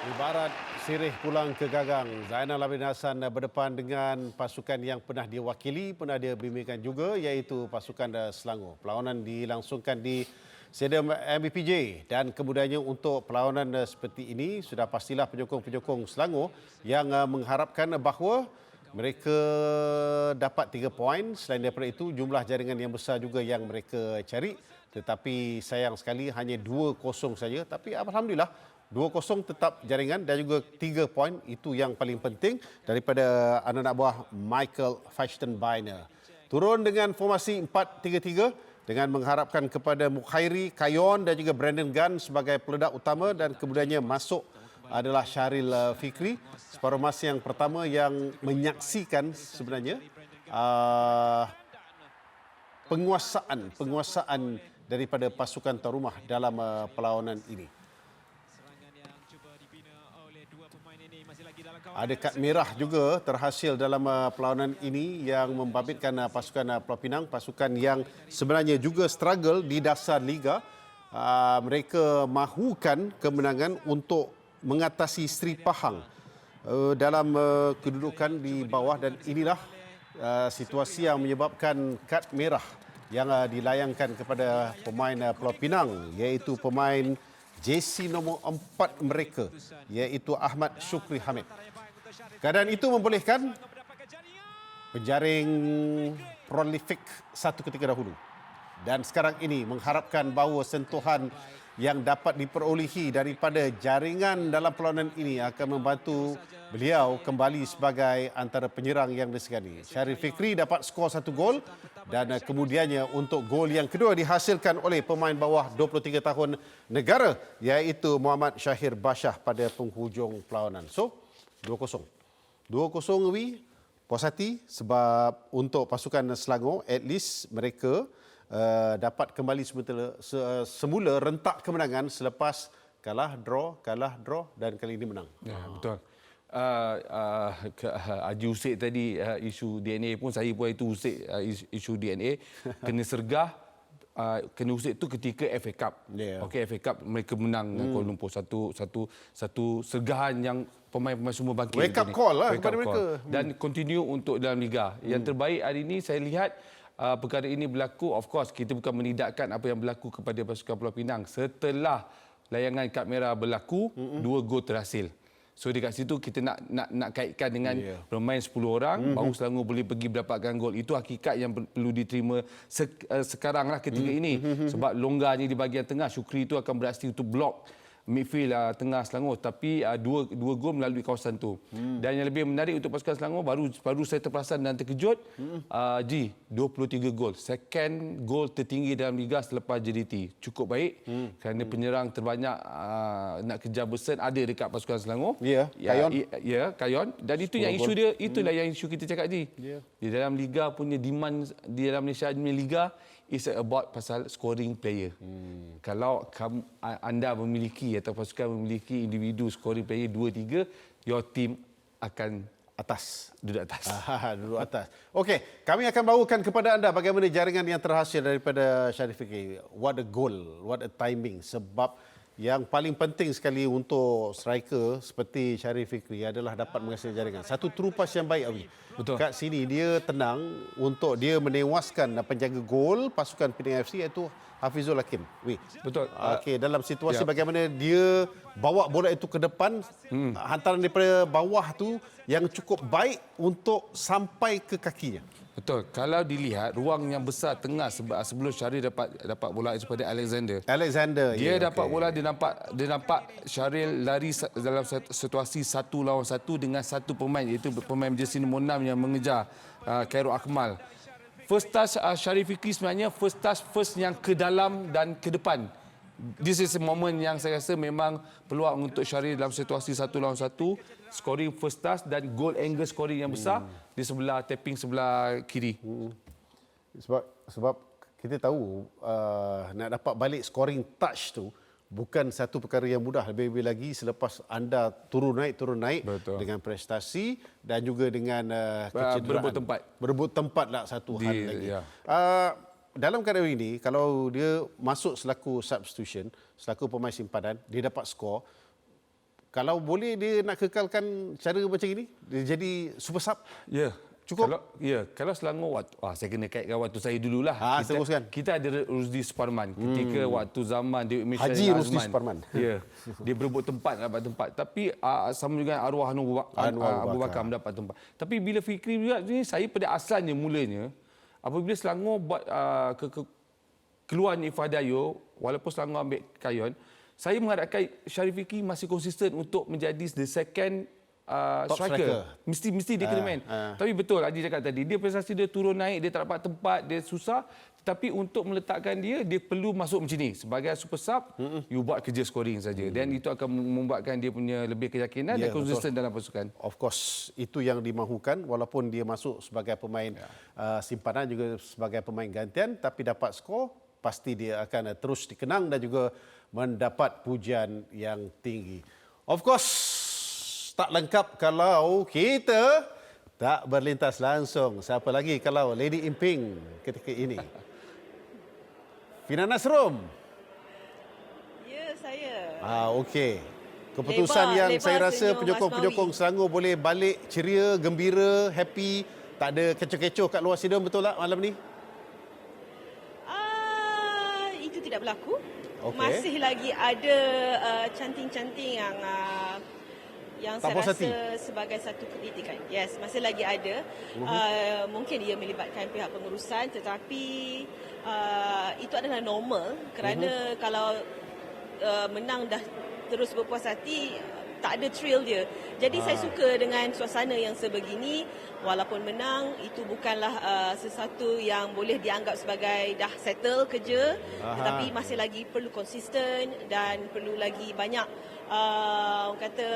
Ibarat sirih pulang ke gagang, Zainal Abidin Hassan berdepan dengan pasukan yang pernah dia wakili, pernah dia bimbingkan juga, iaitu pasukan Selangor. Perlawanan dilangsungkan di Stadium MBPJ dan kemudiannya untuk perlawanan seperti ini, sudah pastilah penyokong-penyokong Selangor yang mengharapkan bahawa mereka dapat 3 poin. Selain daripada itu, jumlah jaringan yang besar juga yang mereka cari. Tetapi sayang sekali hanya 2-0 saja. Tapi alhamdulillah 2-0 tetap jaringan dan juga 3 poin itu yang paling penting daripada anak-anak buah Michael Feichtenbeiner. Turun dengan formasi 4-3-3 dengan mengharapkan kepada Mukhairi, Kayon dan juga Brandon Gunn sebagai peledak utama dan kemudiannya masuk adalah Syahril Fikri. Separuh masa yang pertama yang menyaksikan sebenarnya penguasaan daripada pasukan tuan rumah dalam perlawanan ini. Ada kad merah juga terhasil dalam perlawanan ini yang membabitkan pasukan Pulau Pinang, pasukan yang sebenarnya juga struggle di dasar liga. Mereka mahukan kemenangan untuk mengatasi Sri Pahang dalam kedudukan di bawah dan inilah situasi yang menyebabkan kad merah yang dilayangkan kepada pemain Pulau Pinang, iaitu pemain JC nombor 4 mereka, iaitu Ahmad Syukri Hamid. Keadaan itu membolehkan penjaring prolifik satu ketika dahulu. Dan sekarang ini mengharapkan bahawa sentuhan yang dapat diperolehi daripada jaringan dalam perlawanan ini akan membantu beliau kembali sebagai antara penyerang yang disegani. Syahril Fikri dapat skor 1 gol dan kemudiannya untuk gol yang kedua dihasilkan oleh pemain bawah 23 tahun negara, iaitu Muhammad Syahir Bashah pada penghujung perlawanan. So, 2-0. 2-0 Wi, puas hati sebab untuk pasukan Selangor, at least mereka dapat kembali semula rentak kemenangan selepas kalah, draw dan kali ini menang. Ya, betul. Haji Usik tadi isu DNA pun saya pun itu Usik isu DNA kena sergah kena usik tu ketika FA Cup. Yeah. Okey, FA Cup mereka menang dengan Kuala Lumpur satu sergahan yang pemain-pemain semua bangkit. Wake up call lah kepada mereka. Dan continue untuk dalam liga. Yang terbaik hari ini saya lihat perkara ini berlaku, of course kita bukan menidakkan apa yang berlaku kepada pasukan Pulau Pinang. Setelah layangan kad merah berlaku, 2 gol terhasil. So dekat situ kita nak kaitkan dengan bermain 10 orang, baru Selangor boleh pergi mendapatkan gol. Itu hakikat yang perlu diterima sekaranglah ketika ini. Sebab longgarnya di bahagian tengah, Syukri itu akan beraksi untuk blok midfield tengah Selangor, tapi dua gol melalui kawasan tu. Dan yang lebih menarik untuk pasukan Selangor, baru saya terperasan dan terkejut, 23 gol. Second gol tertinggi dalam liga selepas JDT. Cukup baik kerana penyerang terbanyak nak kejar bersen ada dekat pasukan Selangor. Kayon. Ya, Kayon. Dan itu yang isu dia, itulah yang isu kita cakap Ji. Di dalam liga punya demand di dalam Malaysia punya liga is about pasal scoring player. Kalau anda memiliki atau pasukan memiliki individu scoring player 2-3, your team akan duduk atas. Duduk atas. Okey, kami akan bawakan kepada anda bagaimana jaringan yang terhasil daripada Syahril Fikri. What a goal, what a timing. Sebab yang paling penting sekali untuk striker seperti Syahril Fikri adalah dapat menghasilkan jaringan. Satu terupas yang baik, Awi. Betul. Kat sini dia tenang untuk dia menewaskan penjaga gol pasukan Penang FC iaitu Hafizul Hakim. Betul. Okey, dalam situasi bagaimana dia bawa bola itu ke depan, hantaran daripada bawah tu yang cukup baik untuk sampai ke kakinya. Betul. Kalau dilihat ruang yang besar tengah sebelum Syahril dapat bola seperti Alexander. Dia dapat bola, dia nampak Syahril lari dalam situasi 1 lawan 1 dengan satu pemain, iaitu pemain jersey nombor 6 yang mengejar Khairul Akmal. First touch Syahril Fikri sebenarnya first yang ke dalam dan ke depan. This is a moment yang saya rasa memang peluang untuk Syahril dalam situasi 1 lawan 1, scoring first touch dan goal angle scoring yang besar di sebelah tapping sebelah kiri. Sebab kita tahu nak dapat balik scoring touch tu bukan satu perkara yang mudah, lebih-lebih lagi selepas anda turun naik. Betul. Dengan prestasi dan juga dengan kecederaan. Berebut tempat lah satu hal lagi. Dalam keadaan ini, kalau dia masuk selaku substitution, selaku pemain simpanan, dia dapat skor, Kalau boleh dia nak kekalkan cara macam ini, dia jadi super sub. Ya. Cukup? Kalau Selangor saya kena kaitkan waktu saya dululah. Teruskan. Kita ada Rusdi Suparman ketika waktu zaman Dewi Misha Haji dengan Rusdi Azman. Suparman. Ya. Dia berebut tempat dapat tempat. Tapi sama juga arwah Abu Bakar mendapat tempat. Tapi bila Fikri juga ni, saya pada asalnya mulanya apabila Selangor buat keluarnya Ifah Dayo, walaupun Selangor ambil Kayon, saya mengharapkan Syarif Fikri masih konsisten untuk menjadi the second Top striker. Mesti dia kena main. Tapi betul Haji cakap tadi, dia prestasi dia turun naik, dia tak dapat tempat, dia susah. Tetapi untuk meletakkan dia perlu masuk macam ni. Sebagai super sub, you buat kerja scoring saja. Dan itu akan membuatkan dia punya lebih keyakinan dan konsisten dalam pasukan. Of course, itu yang dimahukan walaupun dia masuk sebagai pemain simpanan juga sebagai pemain gantian, tapi dapat skor, pasti dia akan terus dikenang dan juga mendapat pujian yang tinggi. Of course, tak lengkap kalau kita tak berlintas langsung. Siapa lagi kalau Lady Imping ketika ini? Fina Nasrum. Ya, saya. Okey. Keputusan yang saya rasa penyokong-penyokong Selangor boleh balik ceria, gembira, happy, tak ada kecoh-kecoh kat luar stadium, betul tak malam ni? Itu tidak berlaku. Okey. Masih lagi ada canting-canting yang tak saya puas rasa hati sebagai satu kritikan. Yes, masih lagi ada. Mungkin ia melibatkan pihak pengurusan, tetapi itu adalah normal kerana kalau menang dah terus berpuas hati, tak ada thrill dia. Jadi saya suka dengan suasana yang sebegini. Walaupun menang, itu bukanlah sesuatu yang boleh dianggap sebagai dah settle kerja. Tetapi masih lagi perlu konsisten dan perlu lagi banyak kata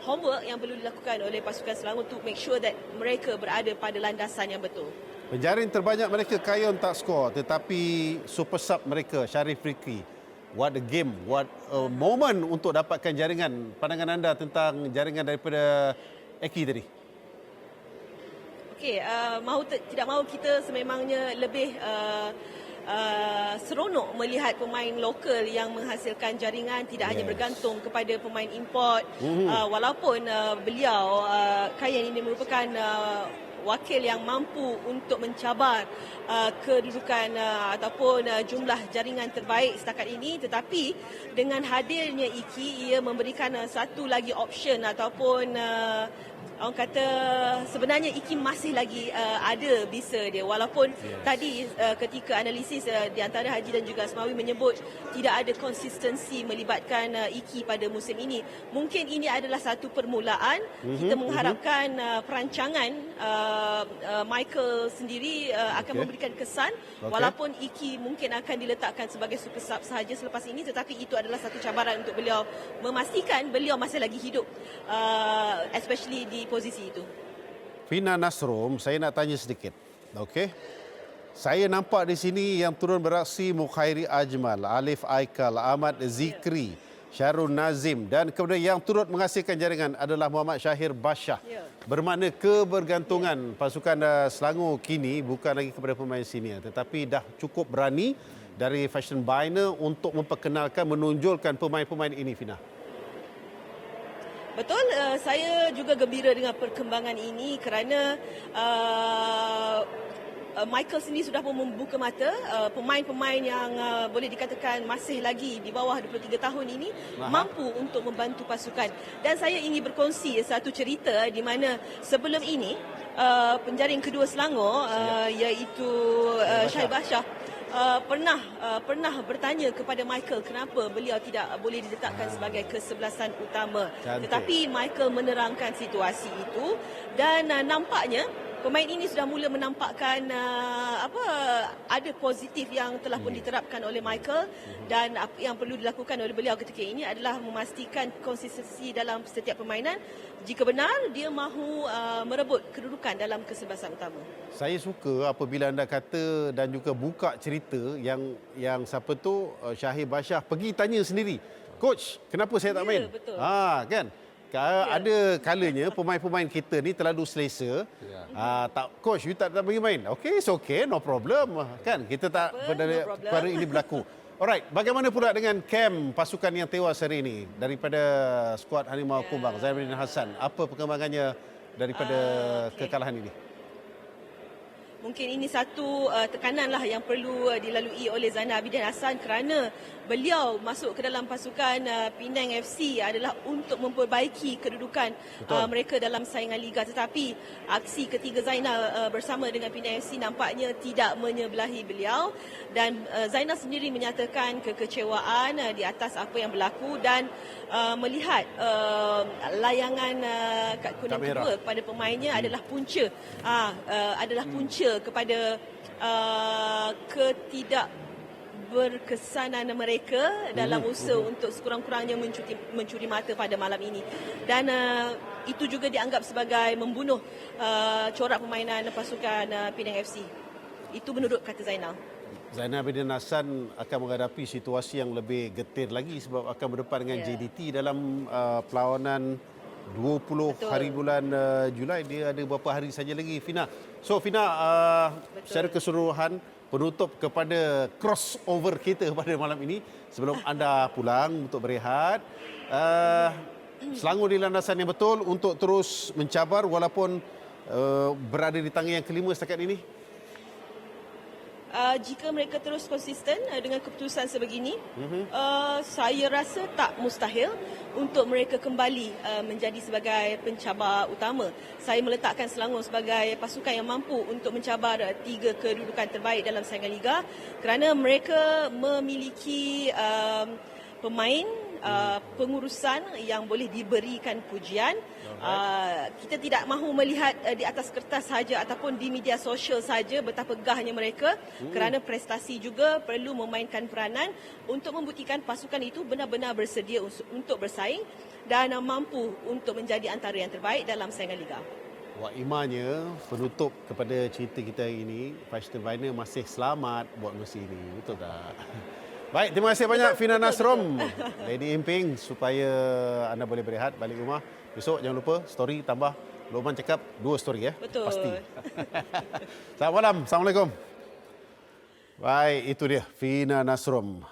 homework yang perlu dilakukan oleh pasukan Selangor untuk make sure that mereka berada pada landasan yang betul. Penjaring terbanyak mereka Kayon tak skor, tetapi super sub mereka Syarif Fikri. What a game, what a moment untuk dapatkan jaringan. Pandangan anda tentang jaringan daripada Eki tadi? Okey, tidak mahu kita sememangnya lebih seronok melihat pemain lokal yang menghasilkan jaringan, tidak hanya bergantung kepada pemain import. Walaupun beliau Kayan ini merupakan wakil yang mampu untuk mencabar kedudukan ataupun jumlah jaringan terbaik setakat ini, tetapi dengan hadirnya Iki, ia memberikan satu lagi option ataupun orang kata sebenarnya Iki masih lagi ada bisa dia, walaupun tadi ketika analisis di antara Haji dan juga Asmawi menyebut tidak ada konsistensi melibatkan Iki pada musim ini. Mungkin ini adalah satu permulaan. Kita mengharapkan perancangan Michael sendiri akan memberikan kesan, walaupun Iki mungkin akan diletakkan sebagai super sub sahaja selepas ini, tetapi itu adalah satu cabaran untuk beliau memastikan beliau masih lagi hidup, especially di posisi itu. Fina Nasrum, saya nak tanya sedikit. Okey. Saya nampak di sini yang turun beraksi Mukhairi Ajmal, Alif Aikal, Ahmad Zikri, Syarul Nazim dan kemudian yang turut menghasilkan jaringan adalah Muhammad Syahir Bashah. Bermakna kebergantungan pasukan Selangor kini bukan lagi kepada pemain senior, tetapi dah cukup berani dari Fashion Biner untuk memperkenalkan, menonjolkan pemain-pemain ini, Fina. Betul, saya juga gembira dengan perkembangan ini kerana Michael sendiri sudah pun membuka mata pemain-pemain yang boleh dikatakan masih lagi di bawah 23 tahun ini mampu untuk membantu pasukan. Dan saya ingin berkongsi satu cerita di mana sebelum ini penjaring kedua Selangor iaitu Syahir Bashah pernah bertanya kepada Michael kenapa beliau tidak boleh diletakkan sebagai kesebelasan utama. Cantik. Tetapi Michael menerangkan situasi itu dan nampaknya pemain ini sudah mula menampakkan ada positif yang telah pun diterapkan oleh Michael, dan apa yang perlu dilakukan oleh beliau ketika ini adalah memastikan konsistensi dalam setiap permainan jika benar dia mahu merebut kedudukan dalam kesebelasan utama. Saya suka apabila anda kata dan juga buka cerita yang siapa tu Syahir Bashah pergi tanya sendiri, coach, kenapa saya tak main? Betul. Kan? Ada kalanya pemain-pemain kita ni terlalu selesa. Coach, you tak bagi main. Okay, it's okay, no problem. Kan? Kita tak perkara ini berlaku. Alright, bagaimana pula dengan kem pasukan yang tewas hari ini daripada skuad Harimau Kumbang, Zainuddin Hassan? Apa perkembangannya daripada kekalahan ini? Mungkin ini satu tekananlah yang perlu dilalui oleh Zainal Abidin Hassan kerana beliau masuk ke dalam pasukan Penang FC adalah untuk memperbaiki kedudukan mereka dalam saingan liga, tetapi aksi ketiga Zainal bersama dengan Penang FC nampaknya tidak menyebelahi beliau, dan Zainal sendiri menyatakan kekecewaan di atas apa yang berlaku dan melihat layangan kad kuning kedua kepada pemainnya adalah punca kepada ketidakberkesanan mereka dalam usaha untuk sekurang-kurangnya mencuri mata pada malam ini, dan itu juga dianggap sebagai membunuh corak permainan pasukan Penang FC. Itu menurut kata Zainal. Zainal Abidin Hassan akan menghadapi situasi yang lebih getir lagi sebab akan berdepan dengan JDT dalam perlawanan 20 hari bulan Julai. Dia ada beberapa hari saja lagi, Fina. So Fina, secara keseluruhan penutup kepada crossover kita pada malam ini sebelum anda pulang untuk berehat, Selangor di landasan yang betul untuk terus mencabar walaupun berada di tangga yang kelima setakat ini. Jika mereka terus konsisten dengan keputusan sebegini, saya rasa tak mustahil untuk mereka kembali menjadi sebagai pencabar utama. Saya meletakkan Selangor sebagai pasukan yang mampu untuk mencabar 3 kedudukan terbaik dalam saingan liga kerana mereka memiliki pemain pengurusan yang boleh diberikan pujian. Kita tidak mahu melihat di atas kertas saja ataupun di media sosial saja betapa gahnya mereka, kerana prestasi juga perlu memainkan peranan untuk membuktikan pasukan itu benar-benar bersedia untuk bersaing dan mampu untuk menjadi antara yang terbaik dalam saingan liga. Wah, imanya penutup kepada cerita kita ini, Preston Viner masih selamat buat musim ini. Betul tak? Baik, terima kasih banyak Fina Nasrom, Lady Imping, supaya anda boleh berehat balik rumah. Besok jangan lupa story tambah Loman cakap 2 story ya. Betul. Pasti. Selamat malam. Assalamualaikum. Baik, itu dia Fina Nasrom.